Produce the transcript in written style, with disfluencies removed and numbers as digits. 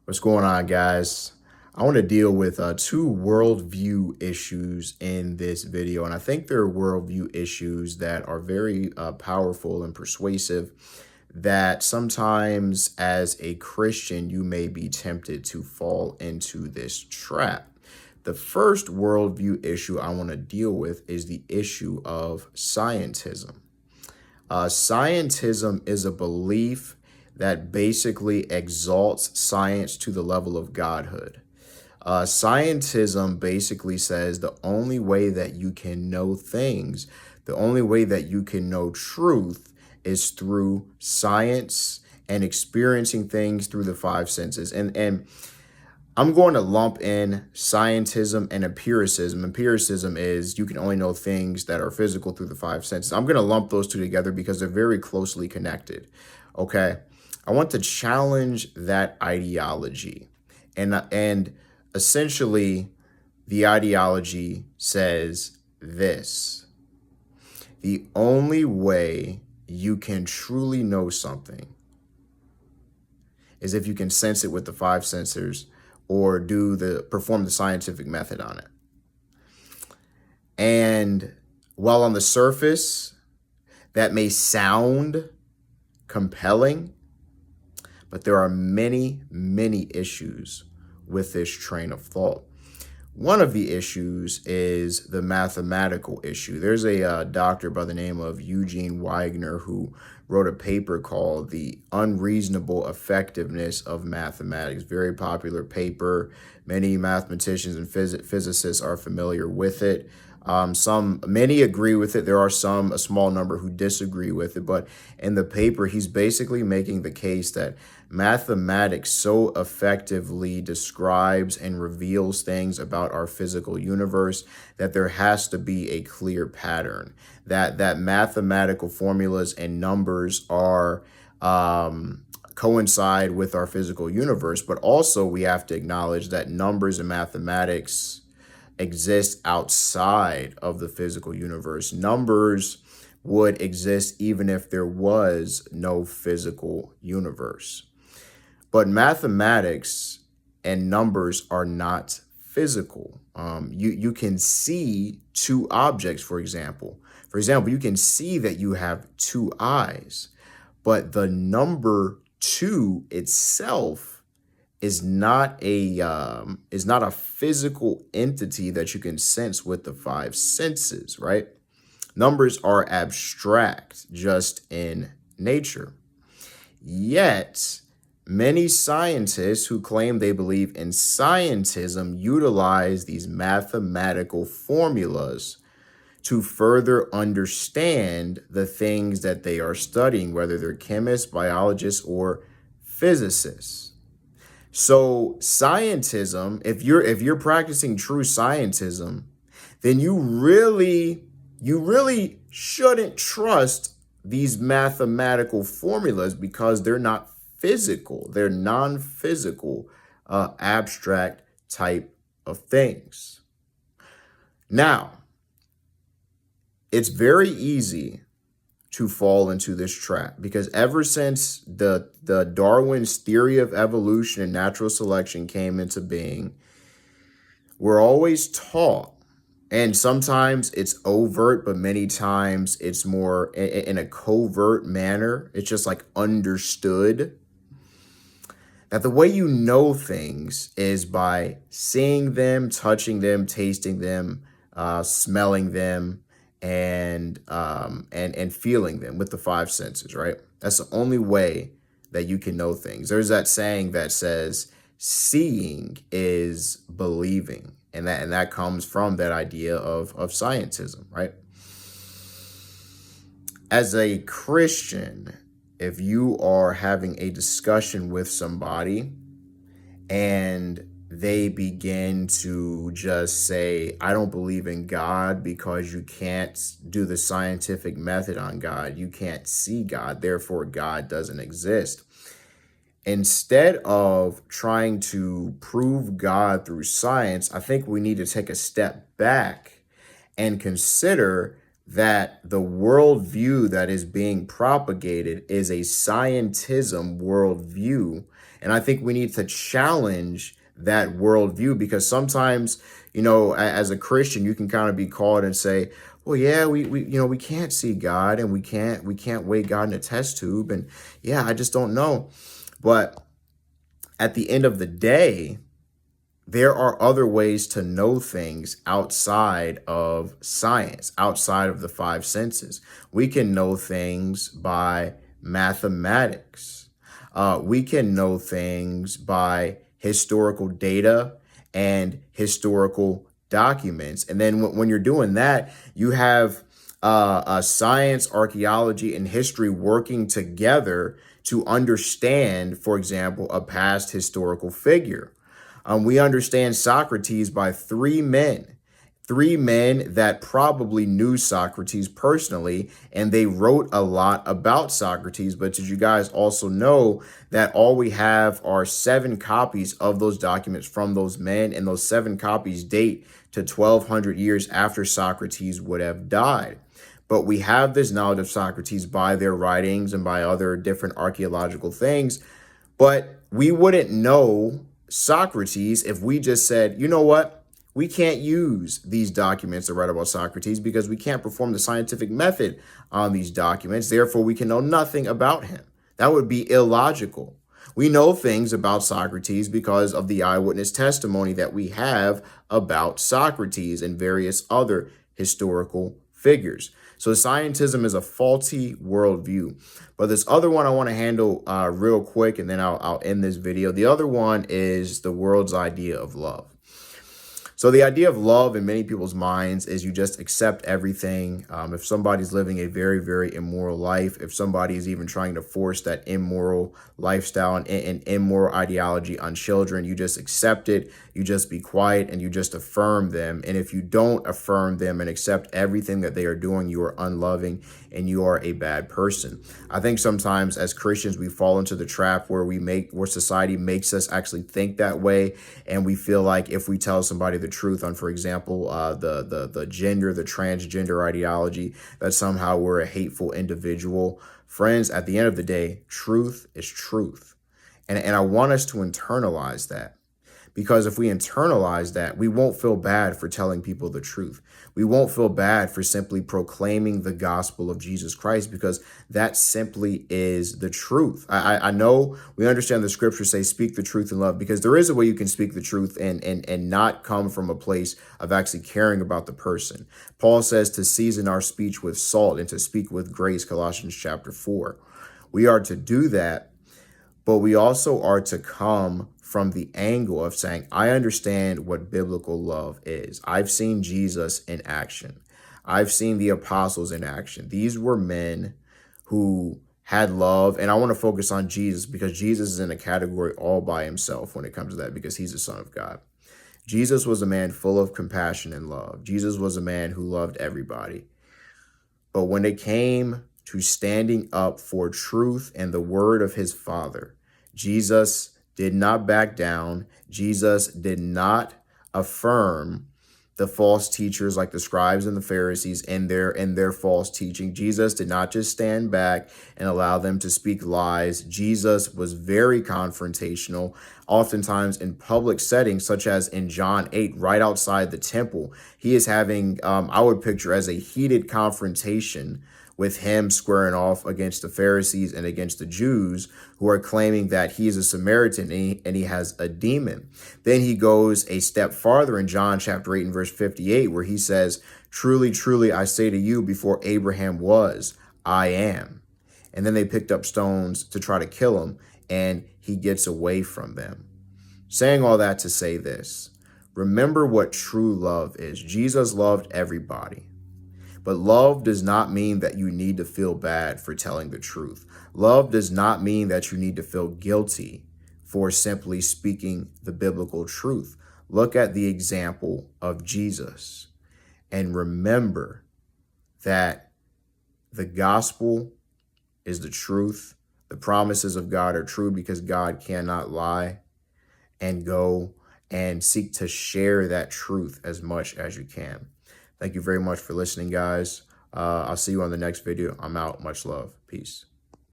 What's going on, guys? I want to deal with two worldview issues in this video, and I think they're worldview issues that are very powerful and persuasive that sometimes as a Christian, you may be tempted to fall into this trap. The first worldview issue I want to deal with is the issue of scientism. Scientism is a belief that basically exalts science to the level of godhood. Scientism basically says the only way that you can know things, the only way that you can know truth is through science and experiencing things through the five senses. And I'm going to lump in scientism and empiricism. Empiricism is you can only know things that are physical through the five senses. I'm going to lump those two together because they're very closely connected. Okay. I want to challenge that ideology. And essentially, the ideology says this: the only way you can truly know something is if you can sense it with the five senses or perform the scientific method on it. And while on the surface, that may sound compelling, but there are many, many issues with this train of thought. One of the issues is the mathematical issue. There's a doctor by the name of Eugene Wigner who wrote a paper called The Unreasonable Effectiveness of Mathematics. Very popular paper. Many mathematicians and physicists are familiar with it. Many agree with it. There are a small number who disagree with it. But in the paper, he's basically making the case that mathematics so effectively describes and reveals things about our physical universe that there has to be a clear pattern. That mathematical formulas and numbers are coincide with our physical universe. But also we have to acknowledge that numbers and mathematics exist outside of the physical universe. Numbers would exist even if there was no physical universe. But mathematics and numbers are not physical. You can see two objects, for example. For example, you can see that you have two eyes, but the number two itself is not a physical entity that you can sense with the five senses, right? Numbers are abstract just in nature. Yet, many scientists who claim they believe in scientism utilize these mathematical formulas to further understand the things that they are studying, whether they're chemists, biologists, or physicists. So scientism, if you're practicing true scientism, then you really shouldn't trust these mathematical formulas because they're not physical. They're non-physical, abstract type of things. Now, it's very easy to fall into this trap because ever since the Darwin's theory of evolution and natural selection came into being, we're always taught, and sometimes it's overt, but many times it's more in a covert manner. It's just like understood that the way you know things is by seeing them, touching them, tasting them, smelling them, and feeling them with the five senses, right? That's the only way that you can know things. There's that saying that says seeing is believing, and that comes from that idea of scientism, right? As a Christian, if you are having a discussion with somebody and they begin to just say, I don't believe in God because you can't do the scientific method on God. You can't see God, therefore God doesn't exist. Instead of trying to prove God through science, I think we need to take a step back and consider that the worldview that is being propagated is a scientism worldview And I think we need to challenge that worldview, because sometimes, you know, as a Christian, you can kind of be called and say, well, yeah, we can't see God, and we can't weigh God in a test tube. And yeah, I just don't know. But at the end of the day, there are other ways to know things outside of science, outside of the five senses. We can know things by mathematics. We can know things by historical data and historical documents. And then when you're doing that, you have science, archaeology, and history working together to understand, for example, a past historical figure. We understand Socrates by three men that probably knew Socrates personally, and they wrote a lot about Socrates. But did you guys also know that all we have are 7 copies of those documents from those men, and those 7 copies date to 1200 years after Socrates would have died? But we have this knowledge of Socrates by their writings and by other different archaeological things. But we wouldn't know Socrates if we just said, you know what? We can't use these documents to write about Socrates because we can't perform the scientific method on these documents. Therefore, we can know nothing about him. That would be illogical. We know things about Socrates because of the eyewitness testimony that we have about Socrates and various other historical figures. So scientism is a faulty worldview. But this other one I want to handle real quick, and then I'll end this video. The other one is the world's idea of love. So the idea of love in many people's minds is you just accept everything. If somebody's living a very, very immoral life, if somebody is even trying to force that immoral lifestyle and immoral ideology on children, you just accept it, you just be quiet, and you just affirm them. And if you don't affirm them and accept everything that they are doing, you are unloving and you are a bad person. I think sometimes as Christians, we fall into the trap where society makes us actually think that way. And we feel like if we tell somebody the truth on, for example, the gender, the transgender ideology, that somehow we're a hateful individual. Friends, at the end of the day, truth is truth. And I want us to internalize that. Because if we internalize that, we won't feel bad for telling people the truth. We won't feel bad for simply proclaiming the gospel of Jesus Christ, because that simply is the truth. I know we understand the scriptures say speak the truth in love, because there is a way you can speak the truth and not come from a place of actually caring about the person. Paul says to season our speech with salt and to speak with grace, Colossians chapter 4. We are to do that, but we also are to come from the angle of saying, I understand what biblical love is. I've seen Jesus in action. I've seen the apostles in action. These were men who had love. And I want to focus on Jesus because Jesus is in a category all by himself when it comes to that, because he's the Son of God. Jesus was a man full of compassion and love. Jesus was a man who loved everybody. But when it came to standing up for truth and the word of his Father, Jesus did not back down. Jesus did not affirm the false teachers like the scribes and the Pharisees and their false teaching. Jesus did not just stand back and allow them to speak lies. Jesus was very confrontational, oftentimes in public settings, such as in John 8, right outside the temple. He is having, I would picture as a heated confrontation with him squaring off against the Pharisees and against the Jews who are claiming that he is a Samaritan and he has a demon. Then he goes a step farther in John chapter 8 and verse 58, where he says, truly, truly, I say to you, before Abraham was, I am. And then they picked up stones to try to kill him, and he gets away from them. Saying all that to say this, remember what true love is. Jesus loved everybody. But love does not mean that you need to feel bad for telling the truth. Love does not mean that you need to feel guilty for simply speaking the biblical truth. Look at the example of Jesus and remember that the gospel is the truth. The promises of God are true because God cannot lie. And go and seek to share that truth as much as you can. Thank you very much for listening, guys. I'll see you on the next video. I'm out. Much love. Peace.